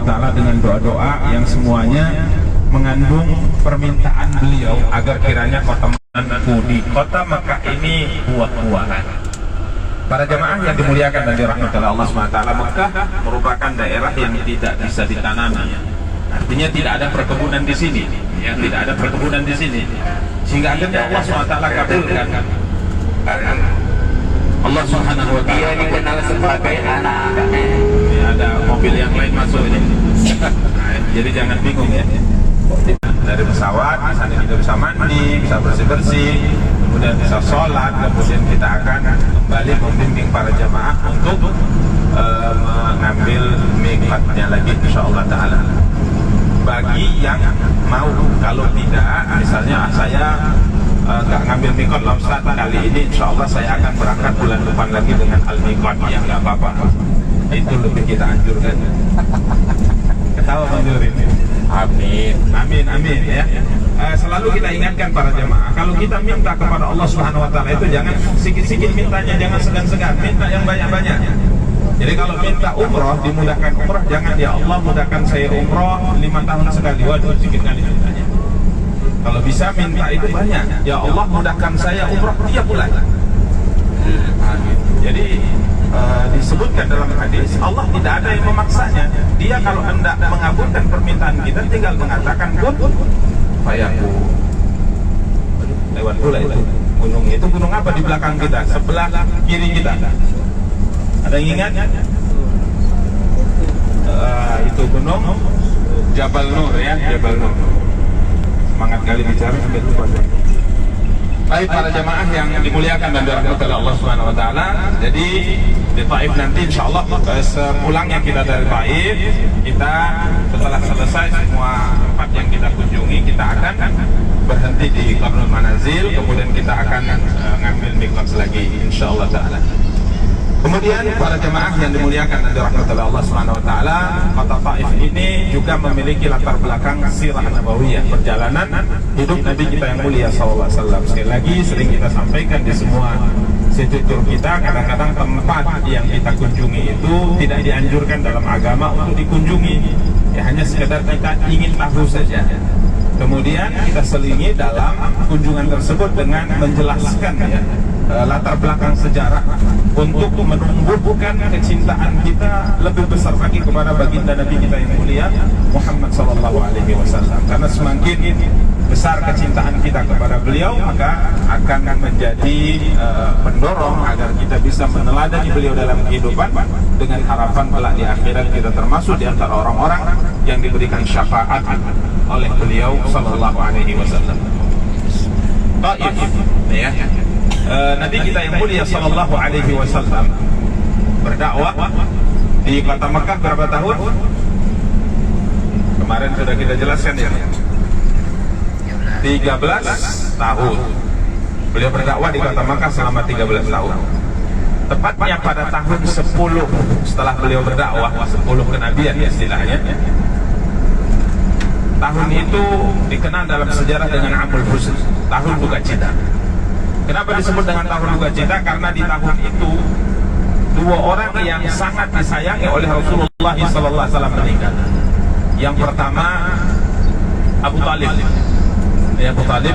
Ta'ala dengan doa-doa yang semuanya mengandung permintaan beliau agar kiranya kota di kota Makkah ini buah-buahan. Para jamaah yang dimuliakan dan dirahmati Allah SWT, Makkah merupakan daerah yang tidak bisa ditanami. Artinya tidak ada perkebunan di sini, ya, tidak ada perkebunan di sini. Sehingga akhirnya Allah SWT kabulkan. Allah Subhanahu wa Ta'ala. Dia dikenal sebagai anak. Ini ada mobil yang lain masuk ini. Nah, jadi jangan bingung ya. Dari pesawat, misalnya kita bisa mandi, bisa bersih-bersih, kemudian bisa sholat, kemudian kita akan kembali membimbing para jamaah untuk mengambil miqatnya lagi, insyaallah ta'ala. Bagi yang mau, kalau tidak, misalnya saya nggak ngambil miqat lah Ustaz, kali ini insyaallah saya akan berangkat bulan depan lagi dengan al-miqat, ya nggak apa-apa. Itu lebih kita anjurkan. Ketawa menjurin. Amin, amin, amin ya. Selalu kita ingatkan para jemaah, kalau kita minta kepada Allah Subhanahu Wa Taala itu jangan sikit-sikit mintanya, jangan segan-segan, minta yang banyak-banyak. Jadi kalau minta umroh, dimudahkan umroh, jangan ya Allah mudahkan saya umroh 5 tahun sekali, waduh sedikit kali mintanya. Kalau bisa minta itu banyak, ya Allah mudahkan saya umroh tiap bulan. Jadi disebutkan dalam hadis, Allah tidak ada yang memaksanya. Dia kalau hendak mengabulkan permintaan kita tinggal mengatakan kun fayakun. Lewat pula itu gunung. Itu gunung apa di belakang kita, sebelah kiri kita? Ada yang ingat? Itu gunung Jabal Nur ya, Jabal Nur. Semangat kali bicara sampai lupa. Baik para jamaah yang dimuliakan dan dirahmati oleh Allah Subhanahu Wa Taala. Jadi di Taif nanti insyaallah sepulangnya kita dari Taif, kita setelah selesai semua tempat yang kita kunjungi, kita akan berhenti di Qarnul Manazil, kemudian kita akan ngambil miqat lagi insyaallah taala. Kemudian para jemaah yang dimuliakan dan dirahmati oleh Allah Subhanahu Wa Taala, kota Taif ini juga memiliki latar belakang sirah nabawiyah, perjalanan hidup Nabi kita yang mulia sallallahu alaihi wasallam. Sekali lagi sering kita sampaikan di semua situtur kita, kadang-kadang tempat yang kita kunjungi itu tidak dianjurkan dalam agama untuk dikunjungi. Ya hanya sekedar kita ingin tahu saja. Kemudian kita selingi dalam kunjungan tersebut dengan menjelaskan ya latar belakang sejarah untuk menumbuhkan kecintaan kita lebih besar lagi kepada baginda Nabi kita yang mulia Muhammad sallallahu alaihi wasallam. Karena semakin besar kecintaan kita kepada beliau, maka akan menjadi pendorong agar kita bisa meneladani beliau dalam kehidupan, dengan harapan kelak di akhirat kita termasuk di antara orang-orang yang diberikan syafaat oleh beliau sallallahu alaihi wasallam. Taif ya. Nabi kita yang mulia sallallahu alaihi wasallam berdakwah di kota Makkah berapa tahun? Kemarin sudah kita jelaskan ya. 13 tahun. Beliau berdakwah di kota Makkah selama 13 tahun. Tepatnya pada tahun 10 setelah beliau berdakwah, 10 kenabian ya istilahnya. Tahun itu dikenal dalam sejarah dengan Amul Huzn, tahun duka cita. Kenapa disebut dengan tahun duka cita? Karena di tahun itu dua orang yang sangat disayangi oleh Rasulullah SAW meninggal. Yang pertama Abu Talib. Ya, Abu Talib,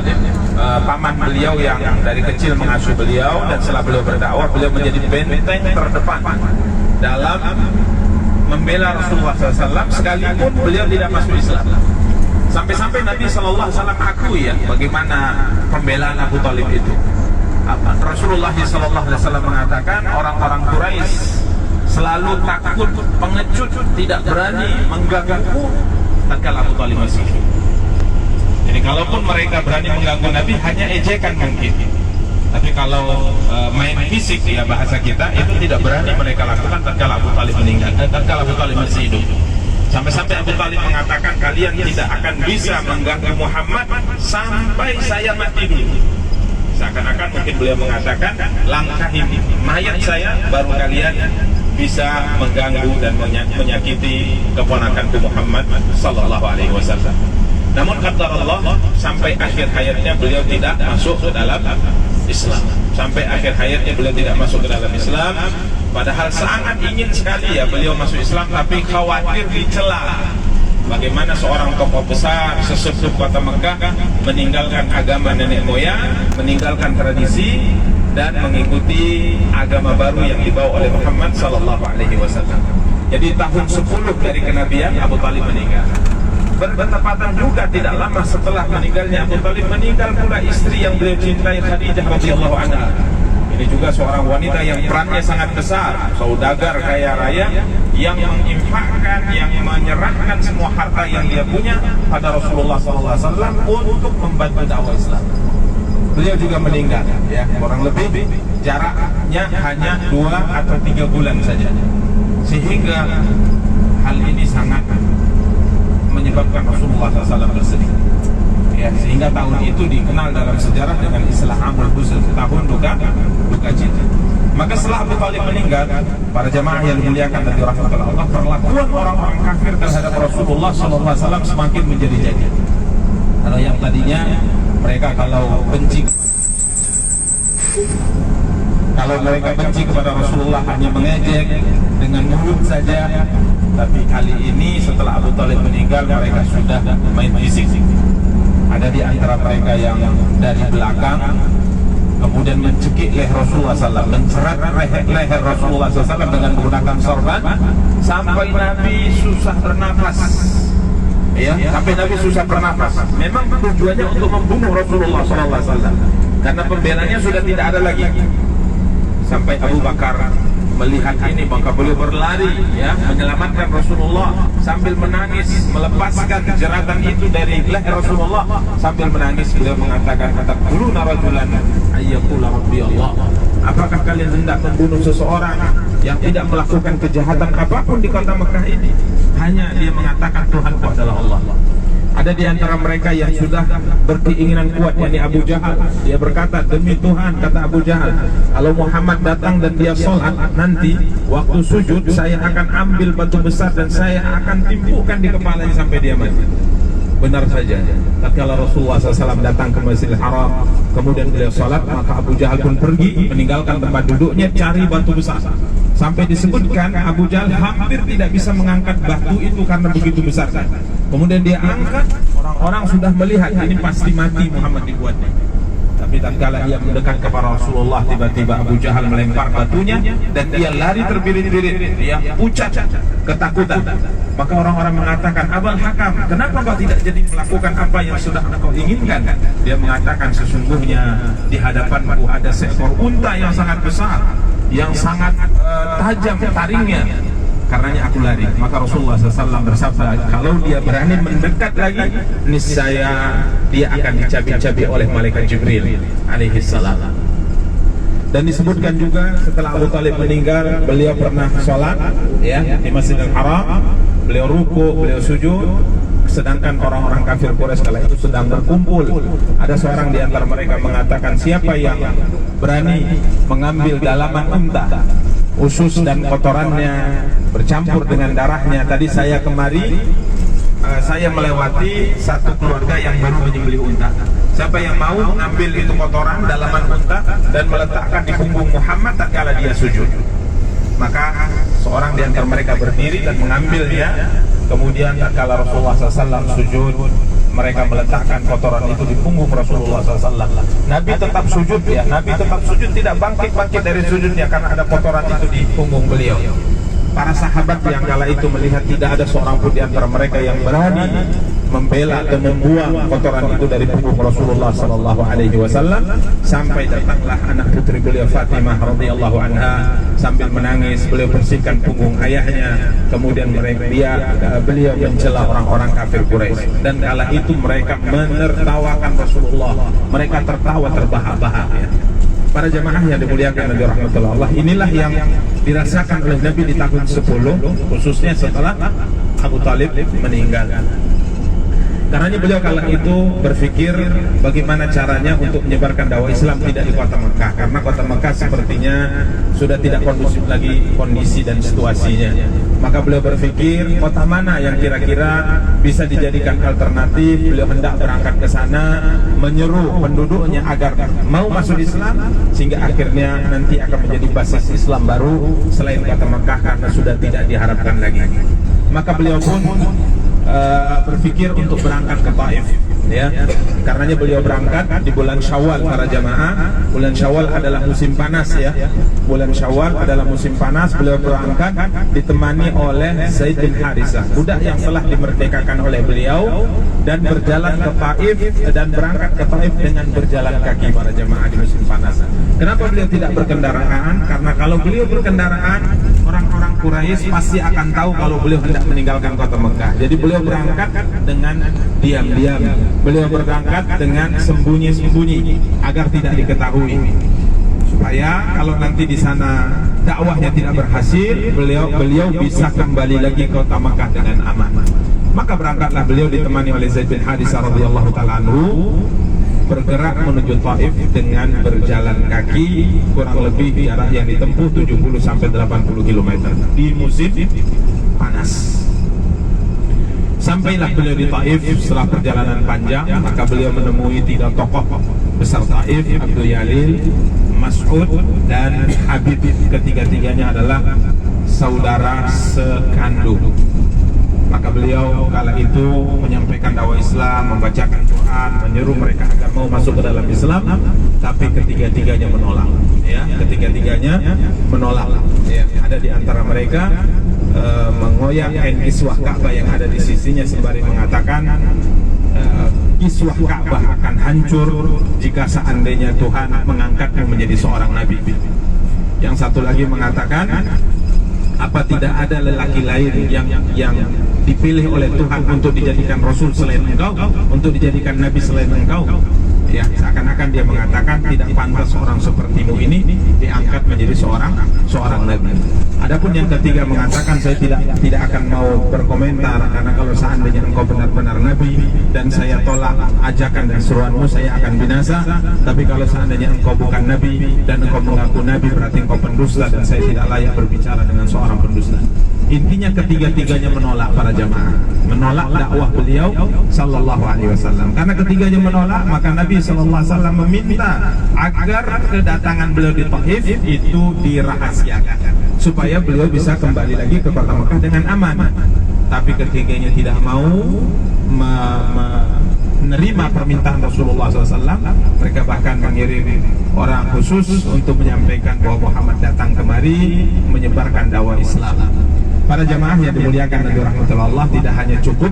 paman beliau yang dari kecil mengasuh beliau, dan setelah beliau berdakwah, beliau menjadi benteng terdepan dalam membela Rasulullah SAW, sekalipun beliau tidak masuk Islam. Sampai-sampai Nabi SAW akui ya bagaimana pembelaan Abu Talib itu. Rasulullah SAW mengatakan orang-orang Quraisy selalu takut, pengecut, tidak berani mengganggu tatkala Abu Talib masih hidup. Jadi kalaupun mereka berani mengganggu Nabi, hanya ejekan mungkin. Tapi kalau main fisik ya bahasa kita itu tidak berani mereka lakukan tatkala Abu Talib meninggal, tatkala Abu Talib masih hidup. Sampai-sampai Abu Talib mengatakan kalian tidak akan bisa mengganggu Muhammad sampai saya mati dulu. Seakan-akan mungkin beliau mengatakan langkahi mayat saya baru kalian bisa mengganggu dan menyakiti keponakanku Muhammad sallallahu alaihi wasallam. Namun kata Allah, sampai akhir hayatnya beliau tidak masuk ke dalam Islam. Sampai akhir hayatnya beliau tidak masuk ke dalam Islam. Padahal sangat ingin sekali ya beliau masuk Islam, tapi khawatir dicela. Bagaimana seorang tokoh besar sesepuh kota Mekah meninggalkan agama nenek moyang, meninggalkan tradisi dan mengikuti agama baru yang dibawa oleh Muhammad sallallahu alaihi wasallam. Jadi tahun 10 dari kenabian Abu Talib meninggal. Bertepatan juga tidak lama setelah meninggalnya Abu Talib, meninggal pula istri yang beliau cintai, Khadijah radhiyallahu anha. Ini juga seorang wanita yang perannya sangat besar, saudagar kaya raya yang menginfakkan, yang menyerahkan semua harta yang dia punya pada Rasulullah SAW untuk membantu dakwah Islam. Beliau juga meninggal, ya, kurang lebih jaraknya hanya 2 atau 3 bulan saja, sehingga hal ini sangat menyebabkan Rasulullah SAW bersedih. Ya, sehingga tahun itu dikenal dalam sejarah dengan istilah Amul Huzn, tahun duka cita. Maka setelah Abu Talib meninggal, para jamaah yang dimuliakan dan dirahmati Allah, perlakuan orang-orang kafir terhadap Rasulullah SAW semakin menjadi-jadi. Kalau yang tadinya mereka kalau mereka benci kepada Rasulullah hanya mengejek dengan mulut saja, tapi kali ini setelah Abu Talib meninggal mereka sudah main fisik. Ada di antara mereka yang dari belakang kemudian mencekik leher Rasulullah SAW, mencerat leher Rasulullah SAW dengan menggunakan sorban sampai Nabi susah bernafas. Ya, sampai Nabi susah bernafas. Memang tujuannya untuk membunuh Rasulullah SAW, karena pembelanya sudah tidak ada lagi. Sampai Abu Bakar melihat ini, maka beliau berlari, ya, menyelamatkan Rasulullah sambil menangis, melepaskan jeratan itu dari leher Rasulullah sambil menangis. Beliau mengatakan, "Taquluna rajulan ayyaqula rabbi Allah." Apakah kalian hendak membunuh seseorang yang tidak melakukan kejahatan apapun di kota Mekah ini? Hanya dia mengatakan Tuhanku adalah Allah. Ada di antara mereka yang sudah berkeinginan kuat, yakni Abu Jahal. Dia berkata, demi Tuhan, kata Abu Jahal, kalau Muhammad datang dan dia sholat, nanti waktu sujud saya akan ambil batu besar dan saya akan timpukkan di kepalanya sampai dia mati. Benar saja, tatkala Rasulullah SAW datang ke Masjidil Haram, kemudian beliau sholat, maka Abu Jahal pun pergi meninggalkan tempat duduknya, cari batu besar. Sampai disebutkan Abu Jahal hampir tidak bisa mengangkat batu itu karena begitu besar. Kemudian dia angkat, orang-orang sudah melihat ini pasti mati Muhammad dibuatnya. Tapi tatkala ia mendekat kepada Rasulullah, tiba-tiba Abu Jahal melempar batunya dan dia lari terbirit-birit, dia pucat ketakutan. Maka orang-orang mengatakan, Abul Hakam, kenapa kau tidak jadi melakukan apa yang sudah kau inginkan? Dia mengatakan, sesungguhnya di hadapanku ada seekor unta yang sangat besar, yang sangat tajam taringnya. Karenanya aku lari. Maka Rasulullah SAW bersabda, kalau dia berani mendekat lagi, niscaya dia akan dicabik-cabik oleh malaikat Jibril alaihi salam. Dan disebutkan juga setelah Abu Talib meninggal, beliau pernah sholat, ya, di Masjidil Haram. Beliau ruku, beliau sujud, sedangkan orang-orang kafir Quraisy kala itu sedang berkumpul. Ada seorang di antara mereka mengatakan, siapa yang berani mengambil dalaman unta, usus dan kotorannya bercampur dengan darahnya. Tadi saya kemari, saya melewati satu keluarga yang baru menyembelih unta. Siapa yang mau mengambil itu kotoran dalaman unta dan meletakkan di punggung Muhammad tatkala dia sujud? Maka seorang di antara mereka berdiri dan mengambilnya. Kemudian tatkala Rasulullah SAW sujud, mereka meletakkan kotoran itu di punggung Rasulullah SAW. Nabi tetap sujud, ya, Nabi tetap sujud, tidak bangkit dari sujudnya karena ada kotoran itu di punggung beliau. Para sahabat yang kala itu melihat tidak ada seorang pun di antara mereka yang berani membela atau membuang kotoran itu dari punggung Rasulullah SAW, sampai datanglah anak putri beliau Fatimah radhiyallahu anha sambil menangis, beliau bersihkan punggung ayahnya. Kemudian beliau mencela orang-orang kafir Quraisy, dan kala itu mereka menertawakan Rasulullah, mereka tertawa terbahak-bahak, ya. Para jamaah yang dimuliakan dan dirahmati Allah, inilah yang dirasakan oleh Nabi di tahun 10, khususnya setelah Abu Talib meninggal. Karenanya beliau kala itu berpikir bagaimana caranya untuk menyebarkan dakwah Islam tidak di kota Mekah, karena kota Mekah sepertinya sudah tidak kondusif lagi kondisi dan situasinya. Maka beliau berpikir kota mana yang kira-kira bisa dijadikan alternatif. Beliau hendak berangkat ke sana, menyeru penduduknya agar mau masuk Islam, sehingga akhirnya nanti akan menjadi basis Islam baru selain kota Mekah karena sudah tidak diharapkan lagi. Maka beliau pun berpikir untuk berangkat ke Taif, ya. Karenanya beliau berangkat di bulan Syawal para jamaah. Bulan Syawal adalah musim panas, ya. Bulan Syawal adalah musim panas. Beliau berangkat ditemani oleh Zaid bin Harisah, budak yang telah dimerdekakan oleh beliau, dan berjalan ke Taif dan berangkat ke Taif dengan berjalan kaki para jamaah di musim panas. Kenapa beliau tidak berkendaraan? Karena kalau beliau berkendaraan, orang-orang Quraisy pasti akan tahu kalau beliau hendak meninggalkan kota Mekah. Jadi beliau berangkat dengan diam-diam. Beliau berangkat dengan sembunyi-sembunyi agar tidak diketahui. Supaya kalau nanti di sana dakwahnya tidak berhasil, beliau bisa kembali lagi ke kota Mekah dengan aman. Maka berangkatlah beliau ditemani oleh Zaid bin Harisah radhiyallahu taala anhu, bergerak menuju Taif dengan berjalan kaki, kurang lebih jarak yang ditempuh 70 sampai 80 km di musim panas. Sampailah beliau di Taif setelah perjalanan panjang, maka beliau menemui 3 tokoh besar Taif, Abdul Yalil, Mas'ud, dan Habib. Ketiga-tiganya adalah saudara sekandung. Maka beliau kala itu menyampaikan dakwah Islam, membacakan Quran, menyeru mereka agar mau masuk ke dalam Islam, tapi ketiga-tiganya menolak. Ya, ketiga-tiganya menolak. Ya, ada di antara mereka mengoyak kain kiswah Ka'bah yang ada di sisinya sembari mengatakan kiswah Ka'bah akan hancur jika seandainya Tuhan mengangkatmu menjadi seorang nabi. Yang satu lagi mengatakan, apa tidak ada lelaki lain yang dipilih oleh Tuhan untuk dijadikan Rasul selain engkau, untuk dijadikan Nabi selain engkau? Ya, seakan-akan dia mengatakan tidak pantas seorang sepertimu ini diangkat menjadi seorang Nabi. Adapun yang ketiga mengatakan, saya tidak akan mau berkomentar, karena kalau seandainya engkau benar-benar Nabi dan saya tolak ajakan dan seruanmu, saya akan binasa. Tapi kalau seandainya engkau bukan Nabi dan engkau mengaku Nabi, berarti engkau pendusta dan saya tidak layak berbicara dengan seorang pendusta. Intinya ketiga-tiganya menolak para jamaah, menolak dakwah beliau sallallahu alaihi wasallam. Karena ketiganya menolak, maka Nabi sallallahu alaihi wasallam meminta agar kedatangan beliau di Taif itu dirahasiakan supaya beliau bisa kembali lagi ke kota Mekah dengan aman. Tapi ketiganya tidak mau menerima permintaan Rasulullah SAW. Mereka bahkan mengirim orang khusus untuk menyampaikan bahwa Muhammad datang kemari menyebarkan dakwah Islam. Para jamaah yang dimuliakan dan dirahmati Allah, tidak hanya cukup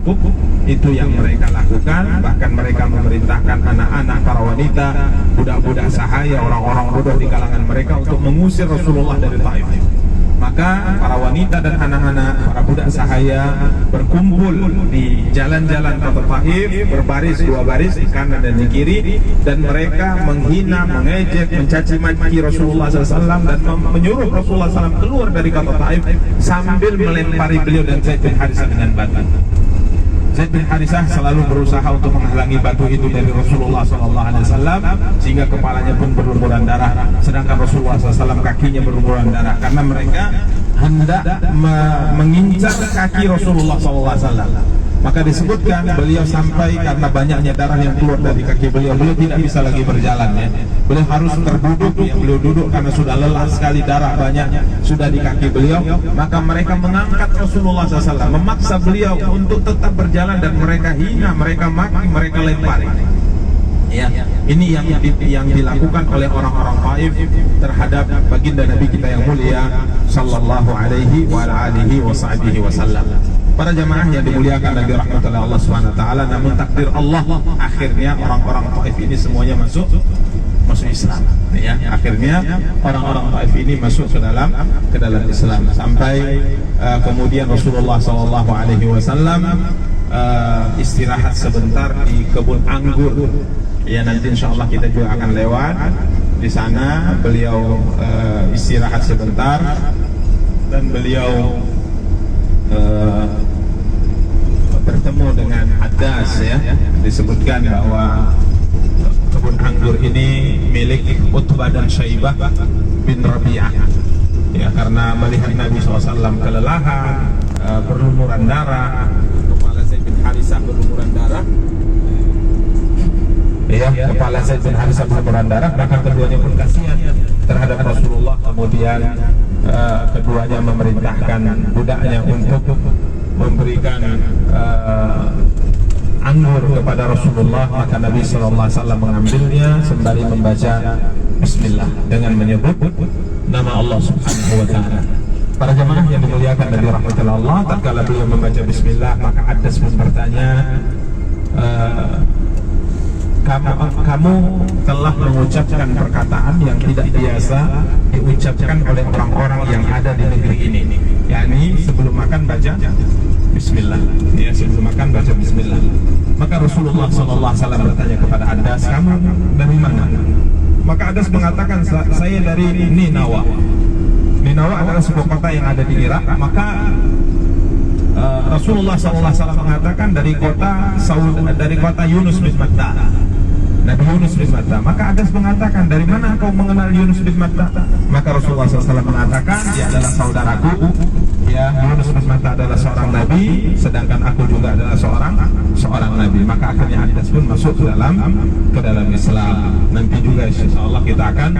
itu yang mereka lakukan, bahkan mereka memerintahkan anak-anak, para wanita, budak-budak sahaya, orang-orang bodoh di kalangan mereka untuk mengusir Rasulullah dari Taif. Maka para wanita dan anak-anak, para budak sahaya berkumpul di jalan-jalan kota Taif, berbaris 2 baris di kanan dan di kiri, dan mereka menghina, mengejek, mencaci maki Rasulullah SAW dan menyuruh Rasulullah SAW keluar dari kota Taif sambil melempari beliau dan Zaid bin Harisah dengan batu. Zaid bin Harisah selalu berusaha untuk menghalangi batu itu dari Rasulullah SAW, sehingga kepalanya pun berlumuran darah, sedangkan Rasulullah SAW kakinya berlumuran darah, karena mereka hendak mengincar kaki Rasulullah SAW. Maka disebutkan beliau sampai karena banyaknya darah yang keluar dari kaki beliau tidak bisa lagi berjalan, ya. Beliau harus terduduk, ya. Beliau duduk karena sudah lelah sekali, darah banyak sudah di kaki beliau. Maka mereka mengangkat Rasulullah SAW, memaksa beliau untuk tetap berjalan, dan mereka hina, mereka maki, mereka lempari. Ya, ini yang dilakukan oleh orang-orang Taif terhadap baginda Nabi kita yang mulia sallallahu alaihi wa alihi wasallam. Para jamaah yang dimuliakan dan dirahmati oleh Allah Subhanahu wa taala, namun takdir Allah, akhirnya orang-orang Taif ini semuanya masuk Islam. Ya, akhirnya orang-orang Taif ini masuk ke dalam Islam, sampai kemudian Rasulullah sallallahu alaihi wasallam istirahat sebentar di kebun anggur. Ya, nanti insya Allah kita juga akan lewat di sana. Beliau istirahat sebentar dan beliau bertemu dengan Addas ya, disebutkan bahwa kebun anggur ini milik Utbah dan Syaibah bin Rabi'ah ya, karena melihat Nabi SAW kelelahan, berlumuran darah, kepala Zaid bin Harisah berlumuran darah ya, kepala Zaid bin Harisah berlumuran darah, maka keduanya pun kasihan terhadap Rasulullah. Kemudian keduanya memerintahkan budaknya untuk memberikan anggur kepada Rasulullah, maka Nabi SAW mengambilnya sembari membaca Bismillah dengan menyebut nama Allah Subhanahu wa Ta'ala. Para jamaah yang dimuliakan dan dirahmati Allah, tatkala beliau membaca Bismillah, maka Addas pun bertanya, kamu telah mengucapkan perkataan yang tidak biasa diucapkan oleh orang-orang yang ada di negeri ini, yakni sebelum makan baca Bismillah ya, sebelum makan baca Bismillah. Maka Rasulullah SAW bertanya kepada Addas, kamu dari mana? Maka Addas mengatakan, saya dari Ninawa. Ninawa adalah sebuah kota yang ada di Irak. Maka Rasulullah SAW mengatakan dari kota Yunus bin Matta, Nabi Yunus bin Matta. Maka Addas mengatakan, dari mana kau mengenal Yunus bin Matta? Maka Rasulullah SAW mengatakan, dia adalah saudaraku ya, Yunus bin Matta adalah seorang nabi, sedangkan aku juga adalah seorang nabi. Maka akhirnya Addas pun masuk ke dalam Islam. Nanti juga insyaallah kita akan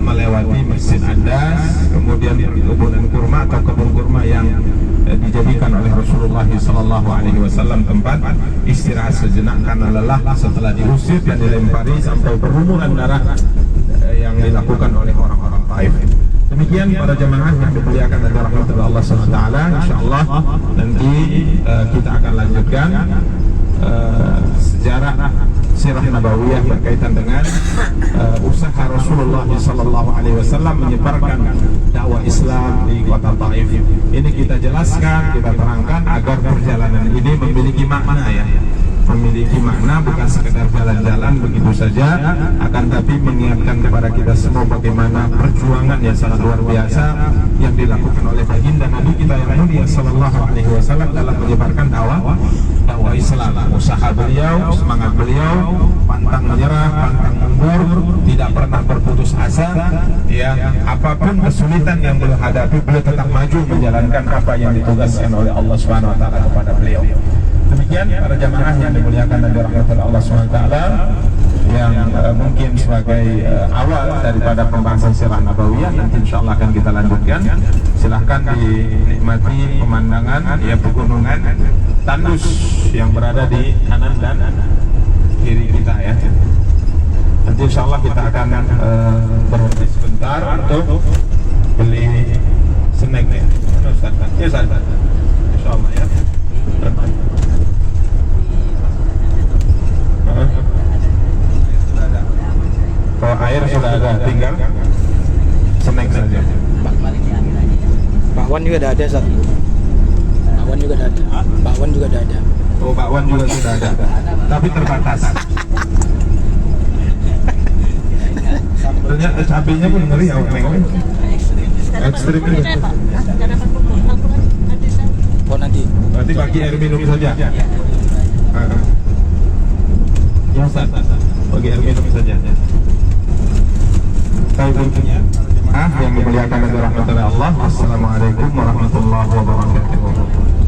melewati Masjid Addas, kemudian kebun kurma atau kebun kurma yang dijadikan oleh Rasulullah SAW tempat istirahat sejenak karena lelah setelah diusir dan dilempari sampai berlumuran darah yang dilakukan oleh orang-orang Taif. Demikian para jemaah yang dimuliakan dan dirahmati Allah SWT. Insyaallah nanti kita akan lanjutkan sejarah sirah nabawiyah berkaitan dengan usaha Rasulullah SAW menyebarkan dakwah Islam di kota Taif. Ini kita jelaskan, kita terangkan agar perjalanan ini memiliki makna ya, memiliki makna, bukan sekedar jalan-jalan begitu saja, akan tapi mengingatkan kepada kita semua bagaimana perjuangan yang sangat luar biasa yang dilakukan oleh baginda Nabi kita yang mulia SAW dalam menyebarkan dakwah Islam. Usaha beliau, semangat beliau, pantang menyerah, pantang mundur, tidak pernah berputus asa ya, apapun kesulitan yang beliau hadapi, beliau tetap maju menjalankan apa yang ditugaskan oleh Allah Subhanahu wa Ta'ala kepada beliau. Demikian para jamaah yang dimuliakan dan dirahmati Allah SWT, yang mungkin sebagai awal daripada pembahasan sirah nabawiyah, nanti insyaallah akan kita lanjutkan. Silahkan dinikmati pemandangan ya, pegunungan tandus yang berada di kanan dan kiri kita ya. Nanti insyaallah kita akan berhenti sebentar untuk beli snack ya. Ya Ustaz, insyaallah ya. Kalau air sudah ada, tinggal snack saja. Bakwan juga ada, Ustaz. Bakwan juga ada. Bakwan juga ada. Oh, bakwan juga sudah ada, tapi terbatas. Sambelnya, cabenya pun ngeri ya, neng. Ekstrim ini. Oh nanti. Berarti bagi air minum saja. Ya Ustaz, bagi air minum saja. Yang dimuliakan dan dirahmati Allah. Assalamualaikum warahmatullahi wabarakatuh.